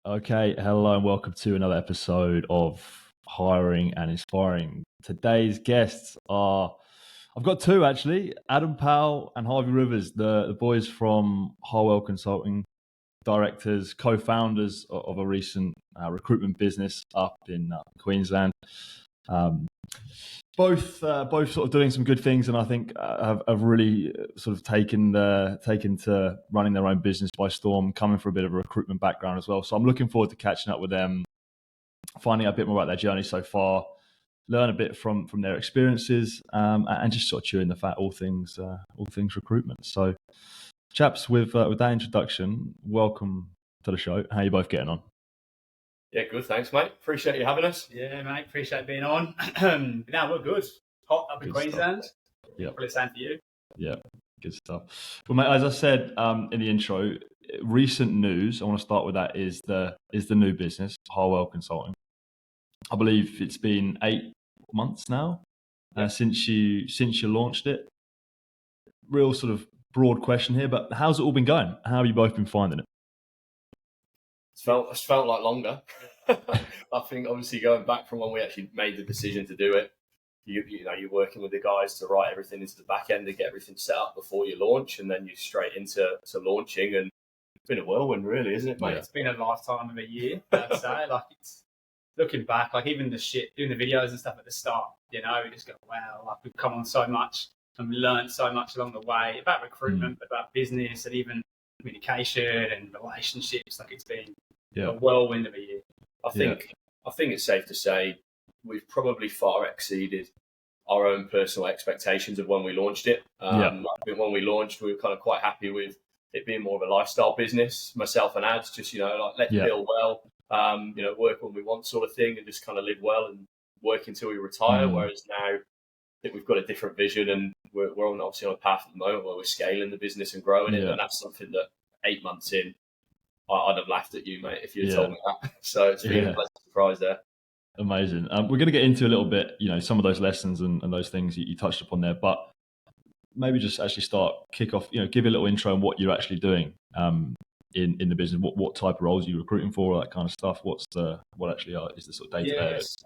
Okay, hello and welcome to another episode of Hiring and Inspiring. Today's guests are, I've got two actually, Adam Powell and Harvey Rivers, the boys from Harwell Consulting, directors, co-founders of a recent recruitment business up in Queensland. Both sort of doing some good things, and I think have really sort of taken to running their own business by storm, coming from a bit of a recruitment background as well. So I'm looking forward to catching up with them, finding out a bit more about their journey so far, learn a bit from their experiences, and just sort of chewing the fat, all things recruitment. So, chaps, with that introduction, welcome to the show. How are you both getting on? Yeah, good. Thanks, mate. Appreciate you having us. Yeah, mate. Appreciate being on. No, we're good. Hot up in Queensland. Yeah. Probably the same for you. Yeah, good stuff. Well, mate, as I said in the intro, recent news, I want to start with that, is the new business, Harwell Consulting. I believe it's been 8 months now since you launched it. Real sort of broad question here, but how's it all been going? How have you both been finding it? It's felt like longer. I think obviously going back from when we actually made the decision to do it, you're working with the guys to write everything into the back end and get everything set up before you launch, and then you're straight into launching, and it's been a whirlwind, really, isn't it, mate? Yeah. It's been a lifetime of a year, I'd say. Like, it's looking back, like even the doing the videos and stuff at the start, we just go, wow, like we've come on so much and we learned so much along the way about recruitment, but about business and even communication and relationships. Like, it's been a whirlwind of a year. I think it's safe to say we've probably far exceeded our own personal expectations of when we launched it. I think when we launched, we were kind of quite happy with it being more of a lifestyle business. Myself and Ads, just let's build well, work when we want, sort of thing, and just kind of live well and work until we retire. Whereas now, I think we've got a different vision, and we're obviously on a path at the moment where we're scaling the business and growing it, and that's something that 8 months in, I'd have laughed at you, mate, if you'd told me that. So it's been a pleasant surprise there. Amazing. We're going to get into a little bit, some of those lessons and those things you touched upon there, but maybe just actually kick off, give a little intro on what you're actually doing in the business. What type of roles are you recruiting for, all that kind of stuff? What actually is the sort of day-to-day? Yes,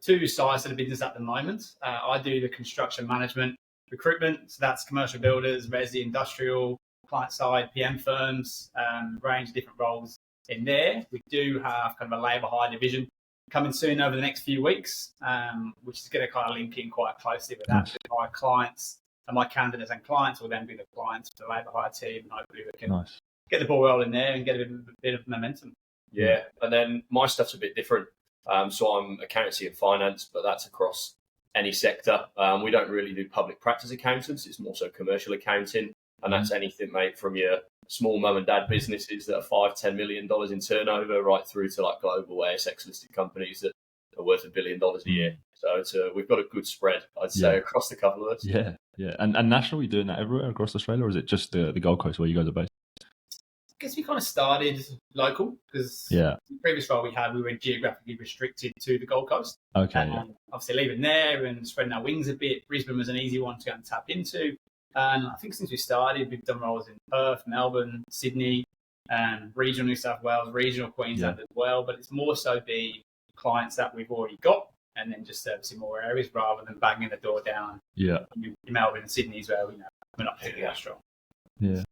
two sides of the business at the moment. I do the construction management recruitment, so that's commercial builders, resi, industrial, client side, PM firms, range of different roles in there. We do have kind of a labour hire division coming soon over the next few weeks, which is going to kind of link in quite closely with that. My clients and my candidates and clients will then be the clients for the labour hire team, and hopefully we can get the ball rolling there and get a bit of momentum. Yeah, and then my stuff's a bit different. So I'm accountancy and finance, but that's across any sector. We don't really do public practice accountants. It's more so commercial accounting. And that's anything, mate, from your small mum and dad businesses that are $5-10 million in turnover, right through to like global ASX listed companies that are worth $1 billion a year. So we've got a good spread, I'd say, across the couple of us. Yeah. And national, you doing that everywhere across Australia, or is it just the Gold Coast where you guys are based? I guess we kind of started local because the previous role we had, we were geographically restricted to the Gold Coast. Okay. Obviously, leaving there and spreading our wings a bit, Brisbane was an easy one to go and tap into. And I think since we started, we've done roles in Perth, Melbourne, Sydney, and regional New South Wales, regional Queensland as well. But it's more so the clients that we've already got, and then just servicing more areas rather than banging the door down. In Melbourne and Sydney, where we're not particularly that strong. Yeah.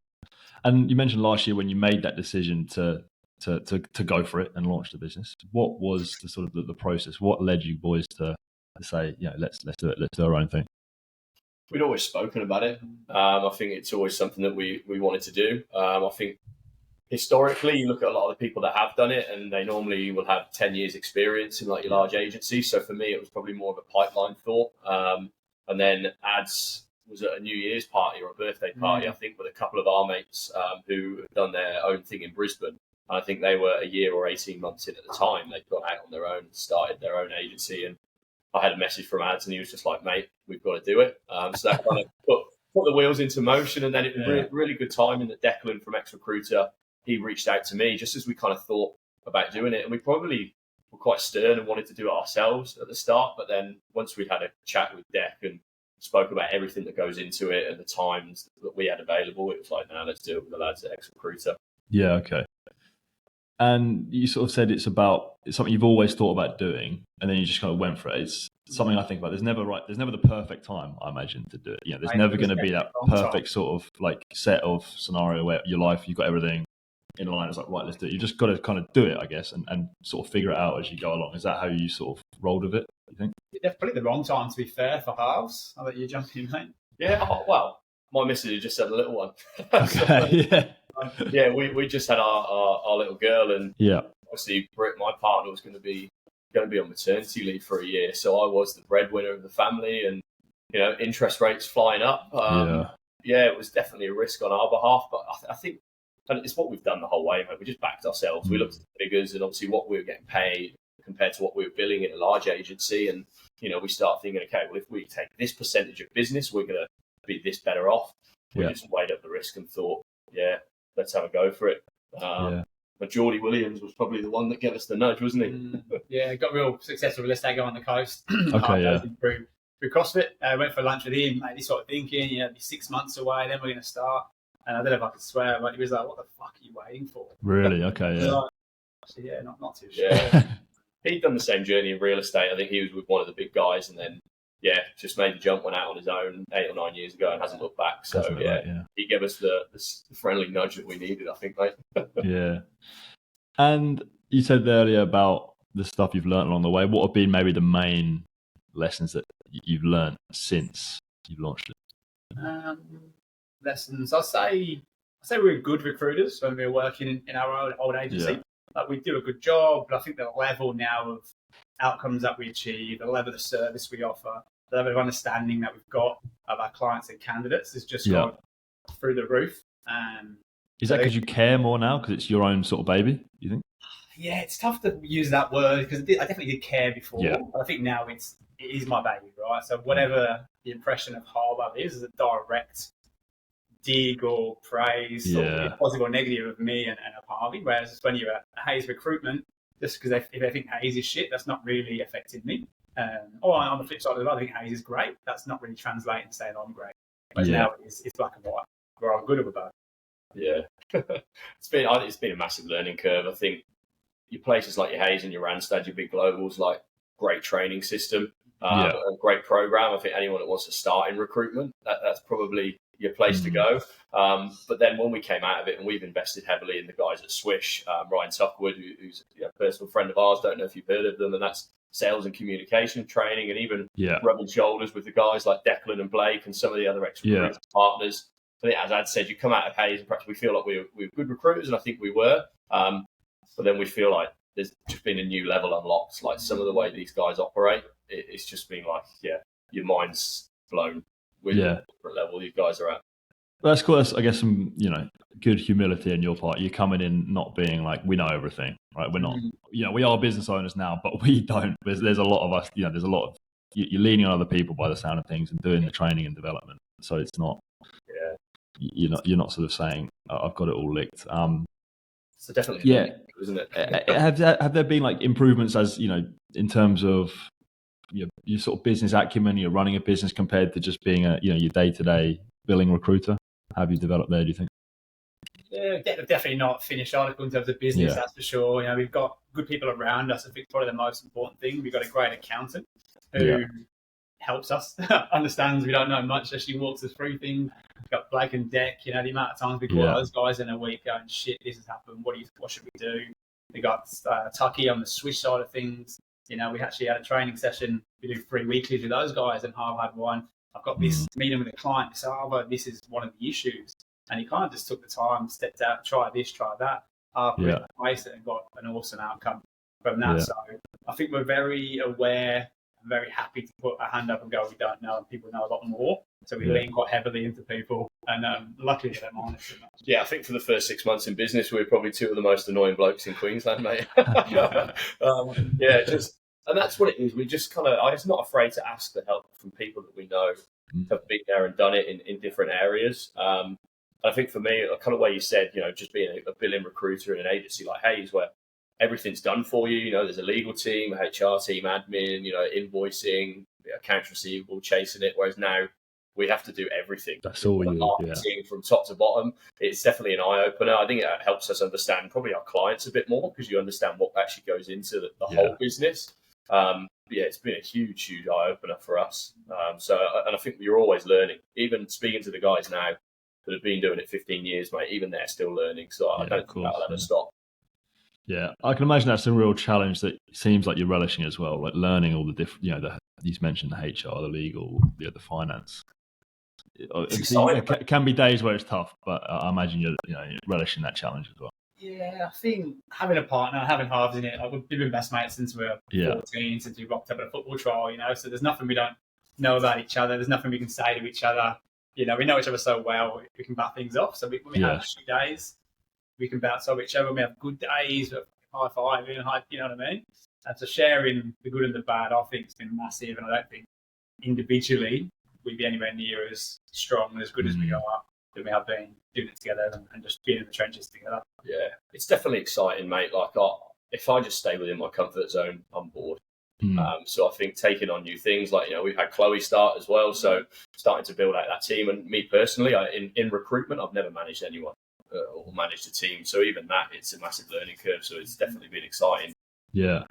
And you mentioned last year when you made that decision to go for it and launch the business. What was the sort of the process? What led you boys to say, let's do it, let's do our own thing? We'd always spoken about it. I think it's always something that we wanted to do. I think historically, you look at a lot of the people that have done it, and they normally will have 10 years experience in like your large agency. So for me, it was probably more of a pipeline thought. And then Ads was at a New Year's party or a birthday party, I think, with a couple of our mates who had done their own thing in Brisbane. And I think they were a year or 18 months in at the time. They'd gone out on their own, started their own agency, and I had a message from Ads, and he was just like, mate, we've got to do it. So that kind of put the wheels into motion. And then it was really good timing that Declan from Recruiter, he reached out to me just as we kind of thought about doing it. And we probably were quite stern and wanted to do it ourselves at the start. But then once we had a chat with Dec and spoke about everything that goes into it and the times that we had available, it was like, let's do it with the lads at Recruiter. Yeah, okay. And you sort of said it's something you've always thought about doing, and then you just kind of went for it. It's something I think about. There's never the perfect time, I imagine, to do it. You know, there's never going to be that perfect sort of like set of scenario where your life, you've got everything in line. It's like, right, let's do it. You just got to kind of do it, I guess, and sort of figure it out as you go along. Is that how you sort of rolled with it, you think? Yeah, probably the wrong time, to be fair, for halves. I'll let you jump in, mate. Yeah, well, my missus just had a little one. Okay, yeah, we just had our little girl, and obviously Britt, my partner, was going to be on maternity leave for a year, so I was the breadwinner of the family, and you know, interest rates flying up. It was definitely a risk on our behalf, but I think, and it's what we've done the whole way, mate. We just backed ourselves. We looked at the figures and obviously what we were getting paid compared to what we were billing in a large agency, and you know, we start thinking, okay, well, if we take this percentage of business, we're going to be this better off. We just weighed up the risk and thought, let's have a go for it. But Geordie Williams was probably the one that gave us the nudge, wasn't he? Got real successful real estate guy on the coast. Okay, through CrossFit. I went for lunch with him, mate. He's sort of thinking, you know, be 6 months away, then we're going to start. And I don't know if I could swear, but he was like, what the fuck are you waiting for? Really? Okay, yeah. Not too sure. Yeah. He'd done the same journey in real estate. I think he was with one of the big guys, and then just made the jump, went out on his own 8 or 9 years ago and hasn't looked back. So he gave us the friendly nudge that we needed, I think, mate. Yeah. And you said earlier about the stuff you've learned along the way. What have been maybe the main lessons that you've learned since you've launched it? Lessons. I say we're good recruiters when we're working in our old agency. Yeah. Like, we do a good job, but I think the level now of outcomes that we achieve, the level of service we offer, the level of understanding that we've got of our clients and candidates has just gone through the roof. Is that because you care more now, because it's your own sort of baby, you think? Yeah, it's tough to use that word because I definitely did care before. Yeah. But I think now it is my baby, right? So whatever the impression of Harwell is a direct dig or praise or positive or negative of me and of Harvey. Whereas when you're at Hayes Recruitment, just because if they think Hayes is shit, that's not really affecting me. Or on the flip side of it, I think Hayes is great. That's not really translating and saying I'm great. But now it's black and white, where I'm good or bad. Yeah. It's been a massive learning curve. I think your places like your Hayes and your Randstad, your big globals, like great training system, a great program. I think anyone that wants to start in recruitment, that's probably your place to go. But then when we came out of it, and we've invested heavily in the guys at Swish, Ryan Tuckwood, who's a personal friend of ours, don't know if you've heard of them, and that's sales and communication training, and even rubbing shoulders with the guys like Declan and Blake and some of the other ex-recruiters partners. I think, as Ad said, you come out of Hayes and perhaps we feel like we were good recruiters, and I think we were. But then we feel like there's just been a new level unlocked. Like some of the way these guys operate, it's just been like, your mind's blown with the different level these guys are at. Well, that's cool. That's, I guess, some good humility on your part. You're coming in not being like, we know everything, right? We're not. We are business owners now, but we don't. There's a lot of us. There's a lot of you're leaning on other people by the sound of things and doing the training and development. So it's not. You're not sort of saying, I've got it all licked. So definitely, isn't it? Have there been like improvements as in terms of your sort of business acumen? You're running a business compared to just being your day-to-day billing recruiter. How have you developed there, do you think? Yeah, definitely not finished article in terms of business, that's for sure. We've got good people around us. I think probably the most important thing. We've got a great accountant who helps us, understands we don't know much, so she walks us through things. We've got Blake and Deck, the amount of times we call those guys in a week going, shit, this has happened, what should we do? We got Tucky on the Swish side of things. We actually had a training session. We do 3 weeklies with those guys, and Harv had one. I've got this meeting with a client. So, this is one of the issues. And he kind of just took the time, stepped out, try this, try that. Put it in place and got an awesome outcome from that. So I think we're very aware and very happy to put our hand up and go, we don't know, and people know a lot more. So we lean quite heavily into people, and luckily they don't mind it too much. Yeah, I think for the first 6 months in business, we were probably 2 of the most annoying blokes in Queensland, mate. And that's what it is. We just I'm just not afraid to ask for help from people that we know have been there and done it in different areas. I think for me, kind of way you said, just being a billing recruiter in an agency like Hayes, where everything's done for you. There's a legal team, a HR team, admin, invoicing, accounts receivable, chasing it. Whereas now we have to do everything. That's all we do. Marketing from top to bottom. It's definitely an eye opener. I think it helps us understand probably our clients a bit more, because you understand what actually goes into the whole business. It's been a huge eye opener for us. And I think you're always learning. Even speaking to the guys now that have been doing it 15 years, mate, even they're still learning. So I don't think that'll ever stop. Yeah, I can imagine that's a real challenge that seems like you're relishing as well, like learning all the different, you mentioned the HR, the legal, the finance. It can be days where it's tough, but I imagine you're relishing that challenge as well. Yeah, I think having a partner, having Harv's in it, we've been best mates since we were 14, since we rocked up at a football trial, so there's nothing we don't know about each other. There's nothing we can say to each other. We know each other so well, we can bat things off. So when we have shit days, we can bounce off each other. When we have good days, high five, you know what I mean? And so sharing the good and the bad, I think, has been massive. And I don't think individually we'd be anywhere near as strong and as good as we are than we have been doing it together and just being in the trenches together. Yeah, it's definitely exciting, mate. Like, if I just stay within my comfort zone, I'm bored. So I think taking on new things, like, we've had Chloe start as well. So starting to build out that team. And me personally, in recruitment, I've never managed anyone or managed a team. So even that, it's a massive learning curve. So it's definitely been exciting. Yeah.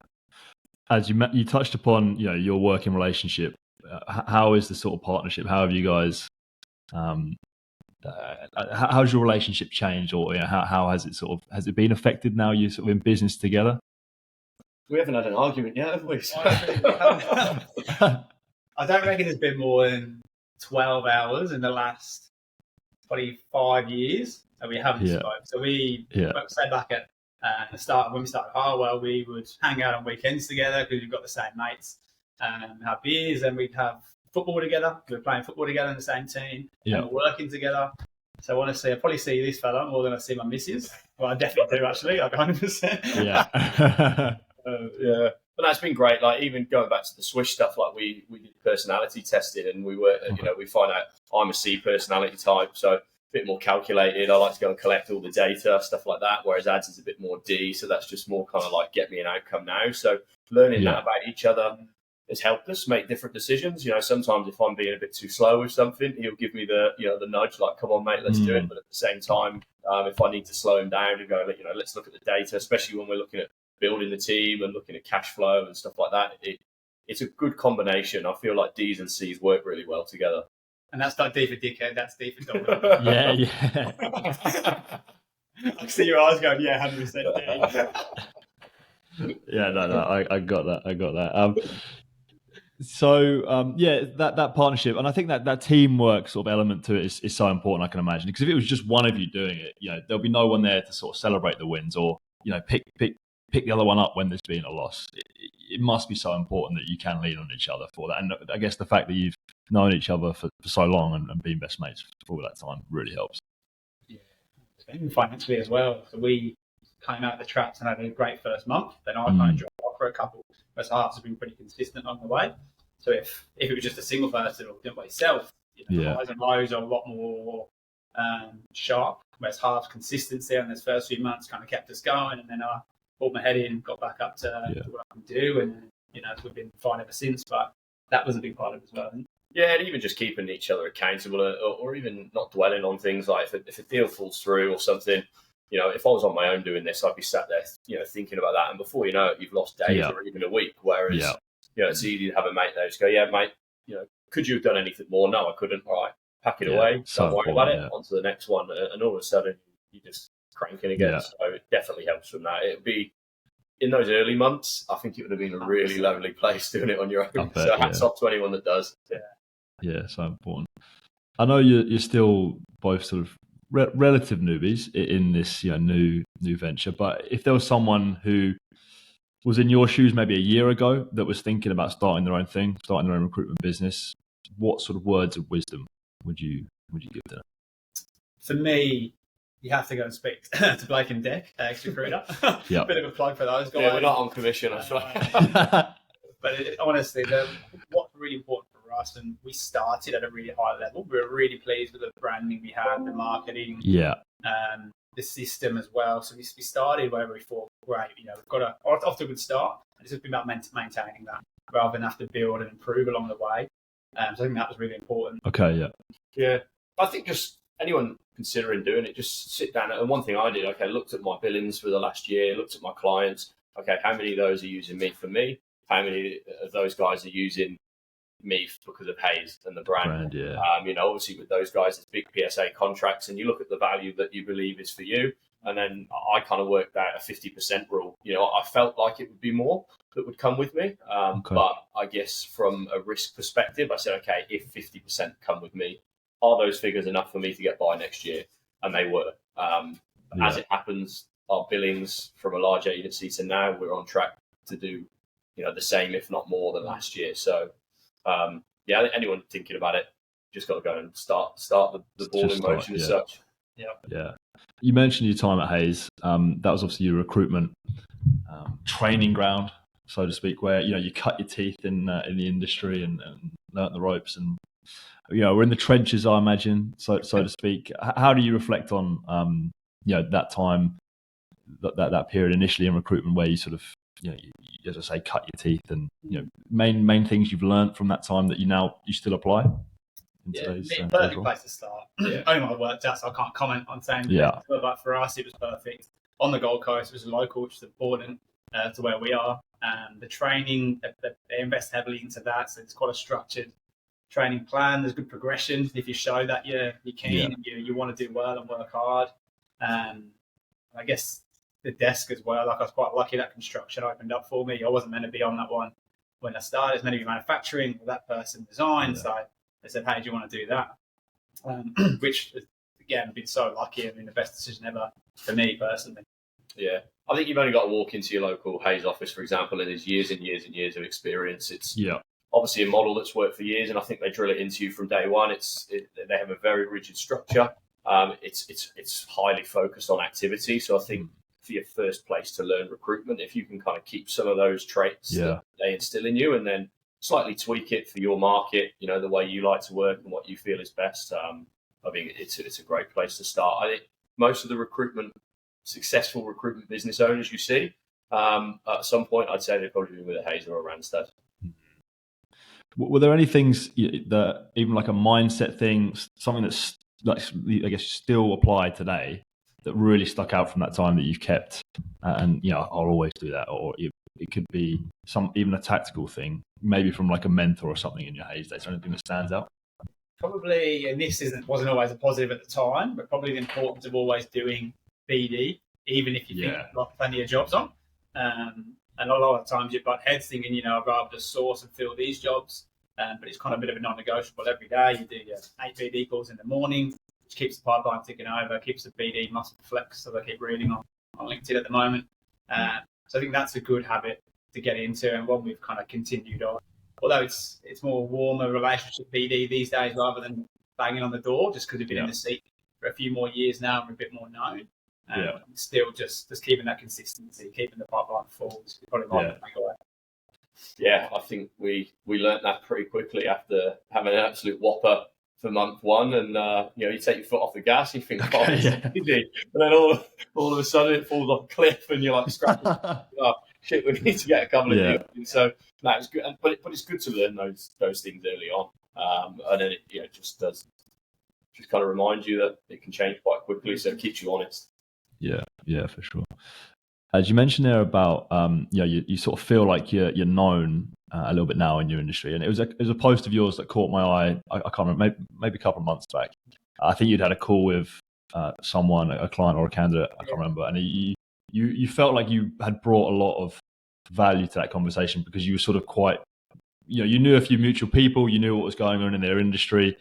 As you touched upon, your working relationship, how is the sort of partnership? How have you guys, how's your relationship changed, or how has it been affected now you're sort of in business together? We haven't had an argument yet, have we? I don't reckon there's been more than 12 hours in the last 25 years that we haven't spoken. So we say back at the start, when we started Harwell, we would hang out on weekends together because we've got the same mates, and have beers, and we'd have football together. We were playing football together in the same team, and we're working together. So honestly, I probably see this fella more than I see my missus. Well, I definitely do, actually, like 100%. Yeah. But that's been great. Like, even going back to the Swish stuff, like we did personality testing, and we were, we find out I'm a C personality type, so a bit more calculated. I like to go and collect all the data, stuff like that. Whereas Ads is a bit more D, so that's just more kind of like get me an outcome now. So learning that about each other has helped us make different decisions. Sometimes if I'm being a bit too slow with something, he'll give me the nudge, like, come on, mate, let's do it. But at the same time, if I need to slow him down and go, let's look at the data, especially when we're looking at building the team and looking at cash flow and stuff like that, it's a good combination. I feel like D's and C's work really well together. And that's not D for dickhead, that's D for dog. Yeah. I can see your eyes going, 100% D. Yeah, no, I got that. That partnership, and I think that teamwork sort of element to it is so important, I can imagine. Because if it was just one of you doing it, there'll be no one there to sort of celebrate the wins or, pick the other one up when there's been a loss. It must be so important that you can lean on each other for that. And I guess the fact that you've known each other for so long and been best mates for all that time really helps. Yeah, and financially as well. So we came out of the traps and had a great first month. Then I kind of dropped off for a couple. Whereas Harv's have been pretty consistent along the way. So if it was just a single person or doing it by yourself, the highs and lows are a lot more sharp. Whereas Harv's consistency on those first few months kind of kept us going, and then I pulled my head in, got back up to what I can do, and we've been fine ever since. But that was a big part of it as well, I think. Yeah, and even just keeping each other accountable, or even not dwelling on things like if a deal falls through or something. If I was on my own doing this, I'd be sat there, thinking about that, and before you know it, you've lost days or even a week. Whereas, it's easy to have a mate there just go, yeah, mate, could you have done anything more? No, I couldn't. All right, pack it away. Don't worry about it. On to the next one, and all of a sudden you just cranking again. Yeah. So it definitely helps from that. It'd be in those early months, I think it would have been a really lovely place doing it on your own. So hats off to anyone that does. Yeah, so important. I know you're still both sort of relative newbies in this new venture, but if there was someone who was in your shoes maybe a year ago that was thinking about starting their own thing, starting their own recruitment business, what sort of words of wisdom would you give them? For me, you have to go and speak to Blake and Deck, ex-recruiter. Bit of a plug for those guys. Yeah, we're not on commission, that's right. But honestly, what's really important for us, and we started at a really high level. We were really pleased with the branding we had, the marketing, the system as well. So we started where we thought, great, we've got off to a good start. It's just been about maintaining that rather than have to build and improve along the way. So I think that was really important. Okay, yeah. Yeah. I think just anyone considering doing it, just sit down. And one thing I did, okay, looked at my billings for the last year, looked at my clients. Okay, how many of those are using me for me? How many of those guys are using me because of Hayes and the brand? Yeah. Obviously with those guys, it's big PSA contracts, and you look at the value that you believe is for you. And then I kind of worked out a 50% rule. I felt like it would be more that would come with me. Okay. But I guess from a risk perspective, I said, okay, if 50% come with me, are those figures enough for me to get by next year? And they were. As it happens, our billings from a large agency to now, we're on track to do, the same, if not more than last year. So, anyone thinking about it, just got to go and start the ball in motion as such. Yeah. You mentioned your time at Hayes. That was obviously your recruitment training ground, so to speak, where you cut your teeth in the industry and learnt the ropes, and we're in the trenches, I imagine, so to speak. How do you reflect on that time, that period initially in recruitment, where you sort of you, as I say, cut your teeth, and main things you've learned from that time that you still apply? Perfect place to start. I worked out, so I can't comment on saying but for us it was perfect. On the Gold Coast, it was local, which is important to where we are. The training, they invest heavily into that, so it's quite a structured training plan. There's good progression if you show that you're keen and you want to do well and work hard. I guess the desk as well, like I was quite lucky that construction opened up for me. I wasn't meant to be on that one when I started. It's meant to be manufacturing. That person resigned, so they said, hey, do you want to do that? Which, again, been so lucky. I mean, the best decision ever for me personally. Yeah. I think you've only got to walk into your local Hayes office, for example, and there's years and years and years of experience. It's obviously a model that's worked for years, and I think they drill it into you from day one. They have a very rigid structure. It's highly focused on activity. So I think for your first place to learn recruitment, if you can kind of keep some of those traits that they instill in you, and then slightly tweak it for your market, the way you like to work and what you feel is best. I think it's a great place to start. I think most of the successful recruitment business owners you see, at some point, I'd say they've probably been with a Hayes or a Randstad. Were there any things that, even like a mindset thing, something that's like, I guess, still applied today, that really stuck out from that time that you've kept? And I'll always do that, or it could be even a tactical thing, maybe from like a mentor or something in your Hayes days, or anything that stands out? Probably, and this wasn't always a positive at the time, but probably the importance of always doing BD, even if you think you've got plenty of jobs on. And a lot of times you've got heads thinking, I'd rather just source and fill these jobs, but it's kind of a bit of a non-negotiable every day. You do your 8 BD calls in the morning, which keeps the pipeline ticking over, keeps the BD muscle flex, so I keep reading on LinkedIn at the moment. So I think that's a good habit to get into, and one we've kind of continued on. Although it's more warmer relationship BD these days rather than banging on the door, just because we've been in the seat for a few more years now and we're a bit more known. Still just keeping that consistency, keeping the pipeline full is probably my takeaway. Yeah, I think we learnt that pretty quickly after having an absolute whopper for month one, and you take your foot off the gas, you think, easy, and then all of a sudden it falls off a cliff, and you're like scratching. Oh shit, we need to get a couple of new. And so it's good, but it's good to learn those things early on, and then it just kind of reminds you that it can change quite quickly, so it keeps you honest. Yeah, for sure. As you mentioned there about you sort of feel like you're known a little bit now in your industry, and it was a post of yours that caught my eye. I can't remember, maybe a couple of months back. I think you'd had a call with someone, a client or a candidate, I can't remember, and you felt like you had brought a lot of value to that conversation, because you were sort of quite, you knew a few mutual people, you knew what was going on in their industry.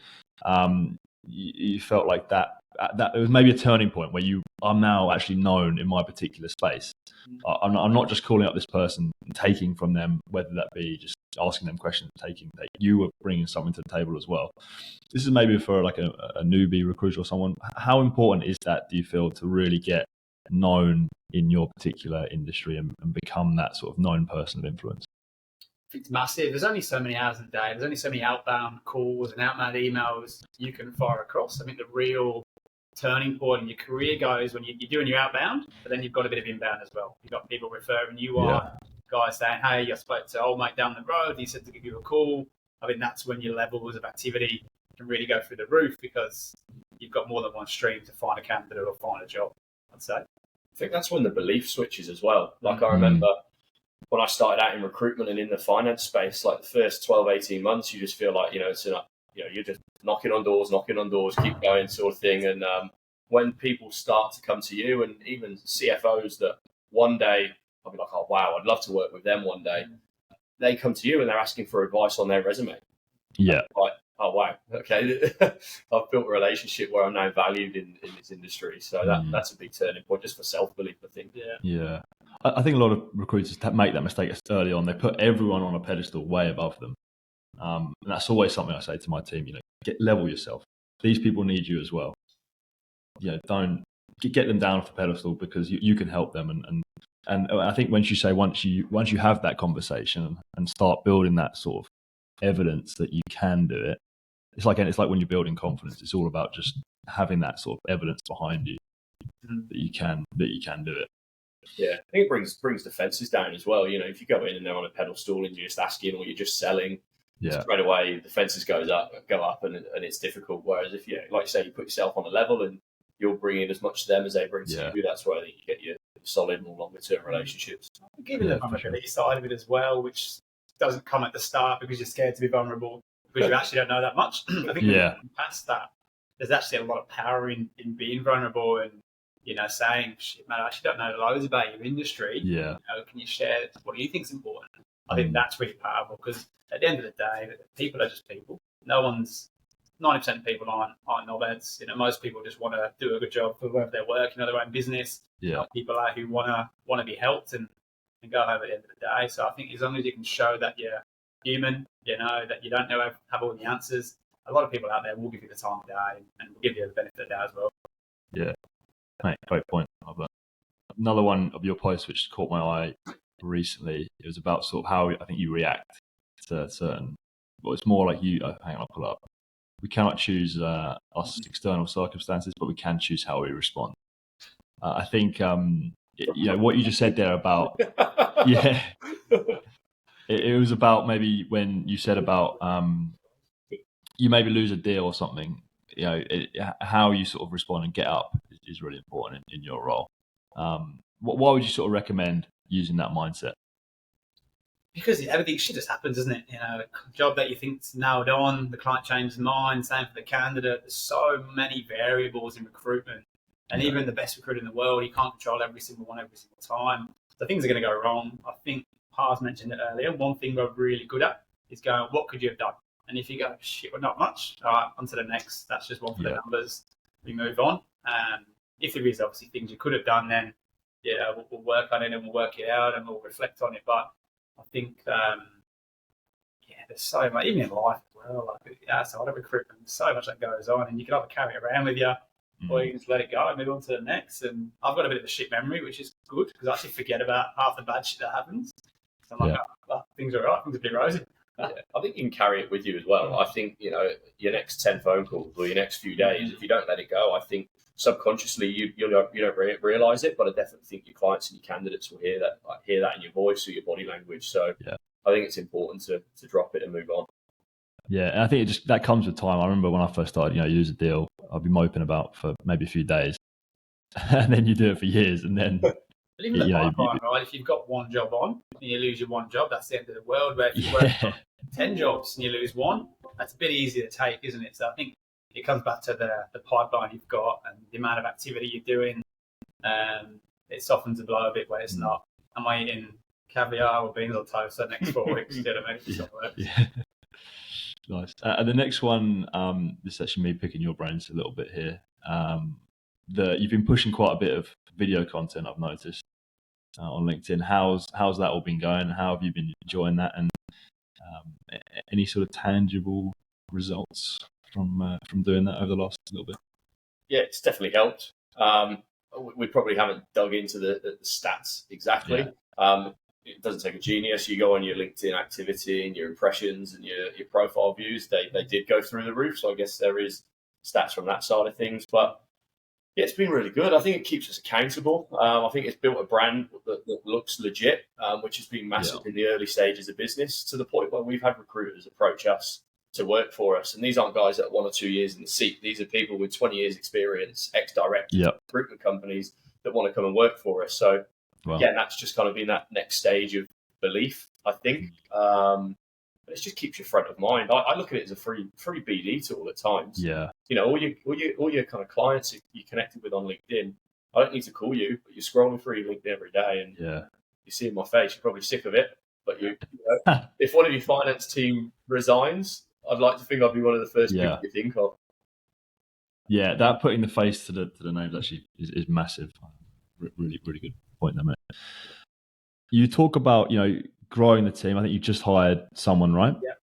You felt like that it was maybe a turning point where you are now actually known in my particular space. I'm not just calling up this person and taking from them, whether that be just asking them questions, you were bringing something to the table as well. This is maybe for like a newbie recruiter or someone. How important is that, do you feel, to really get known in your particular industry and become that sort of known person of influence? I think it's massive. There's only so many hours in a day. There's only so many outbound calls and outbound emails you can fire across. I think the real turning point in your career goes when you're doing your outbound, but then you've got a bit of inbound as well. You've got people referring you on, guys saying, hey, I spoke to old mate down the road, he said to give you a call. I think that's when your levels of activity can really go through the roof, because you've got more than one stream to find a candidate or find a job, I'd say. I think that's when the belief switches as well. Like I remember when I started out in recruitment and in the finance space, like the first 12, 18 months, you just feel like, you're just knocking on doors, keep going sort of thing. And when people start to come to you, and even CFOs that one day I'll be like, oh, wow, I'd love to work with them one day. They come to you and they're asking for advice on their resume. Yeah. Like, oh, wow, okay. I've built a relationship where I'm now valued in this industry. So that's a big turning point just for self-belief, I think. Yeah. I think a lot of recruiters make that mistake early on. They put everyone on a pedestal way above them. And that's always something I say to my team, level yourself. These people need you as well. Don't get them down off the pedestal, because you can help them. And I think once you have that conversation and start building that sort of evidence that you can do it, it's like when you're building confidence. It's all about just having that sort of evidence behind you that you can do it. Yeah, I think it brings defenses down as well. If you go in and they're on a pedestal and you're just asking, or you're just selling, straight away the defenses go up, and it's difficult. Whereas if like you say, you put yourself on a level and you're bringing as much to them as they bring to you, that's where I think you get your solid, more longer term relationships. Given the vulnerability side of it as well, which doesn't come at the start because you're scared to be vulnerable, because you actually don't know that much. I think past that, there's actually a lot of power in being vulnerable and saying, shit, man, I actually don't know loads about your industry. Yeah. Can you share what do you think is important? I think that's really powerful, because at the end of the day, people are just people. 90% of people aren't knobheads. Most people just want to do a good job for wherever they work, their own business. Yeah. People are who want to be helped and go home at the end of the day. So I think as long as you can show that you're human, that you don't have all the answers, a lot of people out there will give you the time of day and will give you the benefit of the day as well. Yeah. Mate, great point. Another one of your posts which caught my eye recently, it was about sort of how I think you react to certain, well, it's more like hang on, I'll pull up. We cannot choose us external circumstances, but we can choose how we respond. I think, what you just said there about, it was about maybe when you said about you maybe lose a deal or something, how you sort of respond and get up is really important in your role. Why would you sort of recommend using that mindset? Because everything shit just happens, doesn't it? A job that you think's nailed on, the client changes mind, same for the candidate. There's so many variables in recruitment. And even the best recruiter in the world, you can't control every single one every single time. So things are going to go wrong. I think Pars mentioned it earlier. One thing we're really good at is going, what could you have done? And if you go, shit, well, not much. All right, on to the next. That's just one for the numbers. We move on. If there is obviously things you could have done, then we'll work on it and we'll work it out and we'll reflect on it. But I think, there's so much, even in life as well, outside of recruitment, there's so much that goes on, and you can either carry it around with you, or you can just let it go and move on to the next. And I've got a bit of a shit memory, which is good, because I actually forget about half the bad shit that happens. So I'm like, things are all right, things are a bit rosy. I think you can carry it with you as well. I think, your next 10 phone calls or your next few days, if you don't let it go, I think subconsciously you don't realise it, but I definitely think your clients and your candidates will hear that in your voice or your body language. So I think it's important to drop it and move on. Yeah, and I think that comes with time. I remember when I first started, you lose a deal, I'd be moping about for maybe a few days, and then you do it for years, and then. But even the pipeline, right? If you've got one job on and you lose your one job, that's the end of the world. Where if you work on 10 jobs and you lose one, that's a bit easier to take, isn't it? So I think it comes back to the pipeline you've got and the amount of activity you're doing. It softens the blow a bit where it's not, am I eating caviar or beans on toast the next 4 weeks? You know what I mean? It's not work. Nice. And the next one, this is actually me picking your brains a little bit here. You've been pushing quite a bit of video content, I've noticed, on LinkedIn. How's that all been going? How have you been enjoying that? And any sort of tangible results from doing that over the last little bit? Yeah, it's definitely helped. We probably haven't dug into the stats exactly. It doesn't take a genius. You go on your LinkedIn activity and your impressions and your profile views. They did go through the roof. So I guess there is stats from that side of things. But Yeah, it's been really good. I think it keeps us accountable. I think it's built a brand that looks legit, which has been massive in the early stages of business, to the point where we've had recruiters approach us to work for us. And these aren't guys that are 1 or 2 years in the seat. These are people with 20 years experience, ex-directors, recruitment companies that want to come and work for us. So again, that's just kind of been that next stage of belief, I think. But it just keeps you front of mind. I look at it as a free BD tool at times. Yeah. You know, all your kind of clients you connected with on LinkedIn, I don't need to call you, but you're scrolling through your LinkedIn every day, and you see in my face, you're probably sick of it. But you know, if one of your finance team resigns, I'd like to think I'll be one of the first people you think of. Yeah, that putting the face to the names actually is massive. Really, really good point there, mate. You talk about, you know, growing the team. I think you just hired someone, right? Yeah.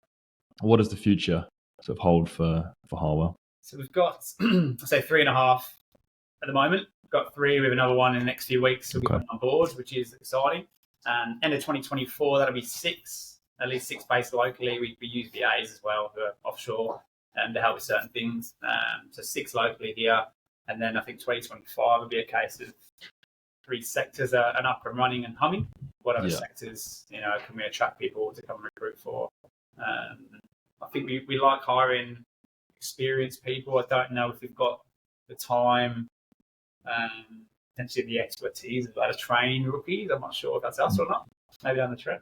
What does the future sort of hold for Harwell? So we've got, I'd say 3.5 at the moment. We've got 3 with another one in the next few weeks. So we'll be coming on board, which is exciting. End of 2024, that'll be 6, at least 6 based locally. We use VAs as well, who are offshore to help with certain things. So 6 locally here. And then I think 2025 will be a case of 3 sectors are up and running and humming. What other sectors, you know, can we attract people to come recruit for? I think we like hiring experienced people. I don't know if we've got the time, potentially the expertise of how to train rookies. I'm not sure if that's us or not. Maybe down the track.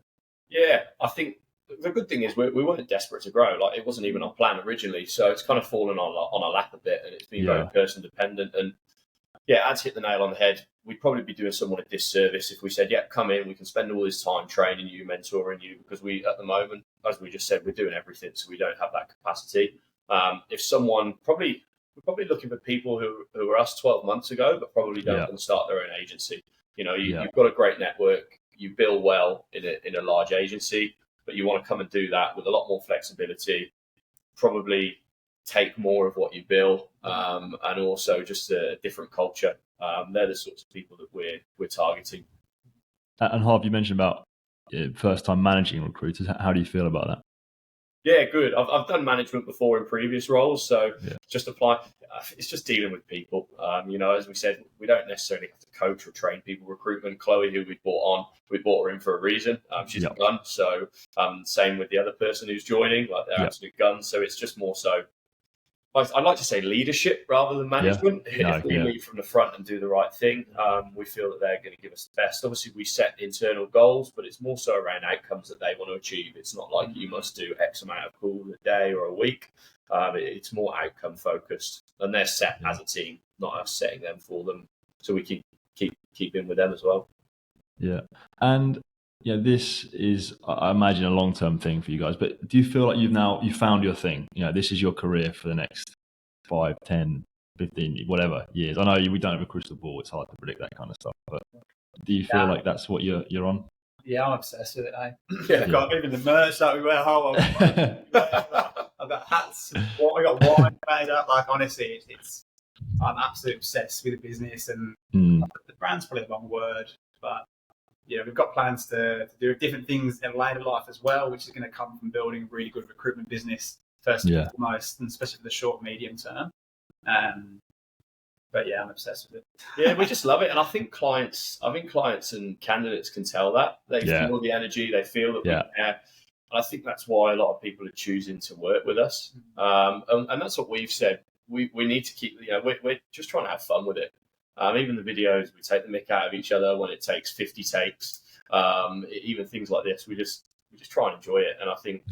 Yeah, I think the good thing is we weren't desperate to grow. Like, it wasn't even our plan originally. So it's kind of fallen on our lap a bit, and it's been very person dependent. And yeah, Ad's hit the nail on the head. We'd probably be doing someone a disservice if we said, yeah, come in, we can spend all this time training you, mentoring you, because we, at the moment, as we just said, we're doing everything, so we don't have that capacity. If someone, we're probably looking for people who were us 12 months ago, but probably don't want to start their own agency. You know, you've got a great network, you bill well in a large agency, but you want to come and do that with a lot more flexibility, probably take more of what you bill, and also just a different culture. They're the sorts of people that we're targeting. And Harv, you mentioned about first time managing recruiters. How do you feel about that? Yeah, good. I've done management before in previous roles, so just apply. It's just dealing with people. You know, as we said, we don't necessarily have to coach or train people. Recruitment, Chloe, who we brought her in for a reason. She's a gun. So same with the other person who's joining, like they're absolute guns. So it's just more so, I'd like to say leadership rather than management. If we lead from the front and do the right thing, we feel that they're going to give us the best. Obviously, we set internal goals, but it's more so around outcomes that they want to achieve. It's not like you must do X amount of calls a day or a week. It's more outcome focused, and they're set as a team, not us setting them for them. So we keep in with them as well. Yeah, and this is, I imagine, a long-term thing for you guys, but do you feel like you've found your thing? You know, this is your career for the next 5, 10, 15, whatever years. I know we don't have a crystal ball. It's hard to predict that kind of stuff, but do you feel like that's what you're on? Yeah, I'm obsessed with it, I've got even the merch that we wear. I've got hats. I got wine made up. Like, honestly, I'm absolutely obsessed with the business, and the brand's probably the wrong word, but we've got plans to do different things in later life as well, which is going to come from building a really good recruitment business first and foremost, and especially for the short, medium term. But yeah, I'm obsessed with it. Yeah, we just love it, and I think clients and candidates can tell that. They feel the energy, they feel that we care, and I think that's why a lot of people are choosing to work with us. And that's what we've said. We need to keep. We're just trying to have fun with it. Even the videos, we take the mick out of each other when it takes 50 takes. Even things like this, we just try and enjoy it. And I think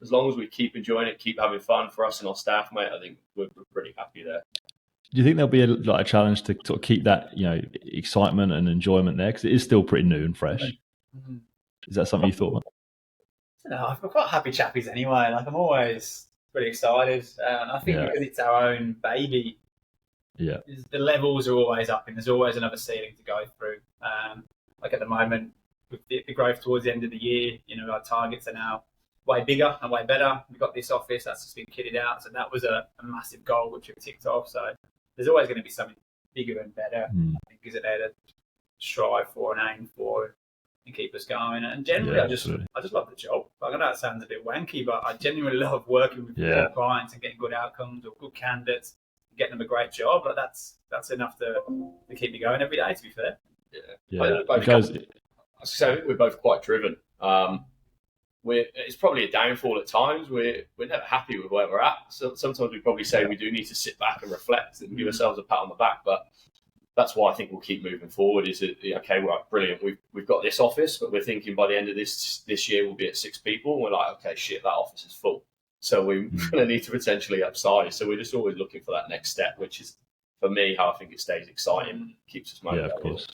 as long as we keep enjoying it, keep having fun for us and our staff, mate, I think we're pretty happy there. Do you think there'll be a challenge to sort of keep that excitement and enjoyment there, because it is still pretty new and fresh? Mm-hmm. Is that something you thought about? No, I've got happy chappies anyway. Like, I'm always pretty excited, and I think because it's our own baby. Yeah, the levels are always up, and there's always another ceiling to go through. Like at the moment, with the growth towards the end of the year, our targets are now way bigger and way better. We've got this office that's just been kitted out, so that was a massive goal which we've ticked off. So there's always going to be something bigger and better. I think is it there to strive for and aim for and keep us going. And generally, I just love the job. Like, I know it sounds a bit wanky, but I genuinely love working with good clients and getting good outcomes or good candidates. getting them a great job, but that's enough to keep me going every day, to be fair. We're both quite driven. It's probably a downfall at times. We're never happy with where we're at. So sometimes we probably say we do need to sit back and reflect and give ourselves a pat on the back. But that's why I think we'll keep moving forward. Is that okay? Right, brilliant. We've got this office, but we're thinking by the end of this year we'll be at 6 people. And we're like, okay, shit, that office is full. So we're going to need to potentially upsize. So we're just always looking for that next step, which is for me how I think it stays exciting, keeps us motivated. Yeah, of course.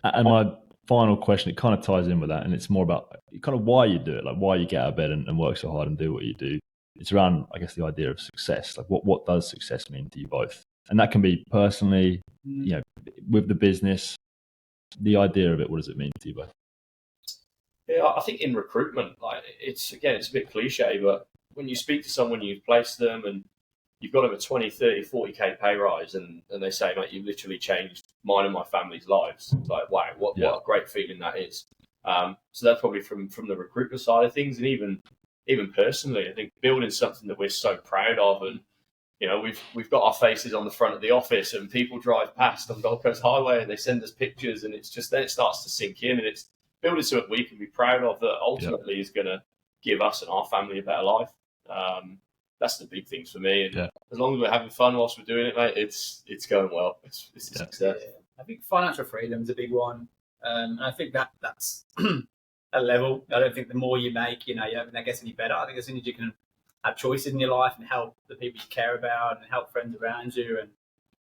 And my final question, it kind of ties in with that, and it's more about kind of why you do it, like why you get out of bed and work so hard and do what you do. It's around, I guess, the idea of success. Like what does success mean to you both? And that can be personally, with the business, the idea of it, what does it mean to you both? Yeah, I think in recruitment, like it's a bit cliche, but when you speak to someone, you've placed them and you've got them a 20, 30, 40K pay rise and they say, mate, you've literally changed mine and my family's lives. It's like, wow, what a great feeling that is. So that's probably from the recruitment side of things. And even personally, I think building something that we're so proud of, and we've got our faces on the front of the office and people drive past on Gold Coast Highway and they send us pictures, and it's just, then it starts to sink in, and it's building something we can be proud of that ultimately is going to give us and our family a better life. That's the big things for me. And as long as we're having fun whilst we're doing it, mate, it's going well. It's a success. Yeah. I think financial freedom is a big one. And I think that's a level. I don't think the more you make, you don't get any better. I think as soon as you can have choices in your life and help the people you care about and help friends around you and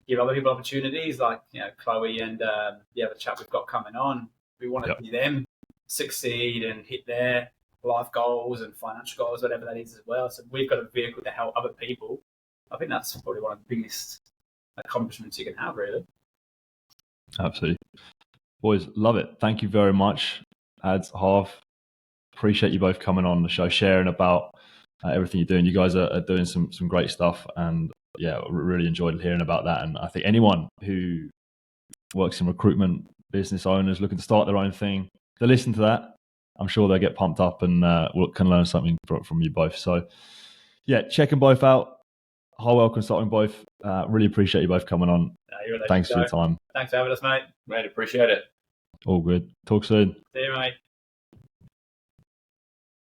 give other people opportunities, like Chloe and the other chap we've got coming on, we want to see them succeed and hit their life goals and financial goals, whatever that is as well. So we've got a vehicle to help other people. I think that's probably one of the biggest accomplishments you can have, really. Absolutely. Boys, love it. Thank you very much, Ads, Harv. Appreciate you both coming on the show, sharing about everything you're doing. You guys are doing some great stuff, and really enjoyed hearing about that. And I think anyone who works in recruitment, business owners looking to start their own thing, they listen to that. I'm sure they'll get pumped up and can learn something from you both. So, check them both out. Harwell Consulting both. Really appreciate you both coming on. Thanks for your time. Thanks for having us, mate. Mate, appreciate it. All good. Talk soon. See you, mate.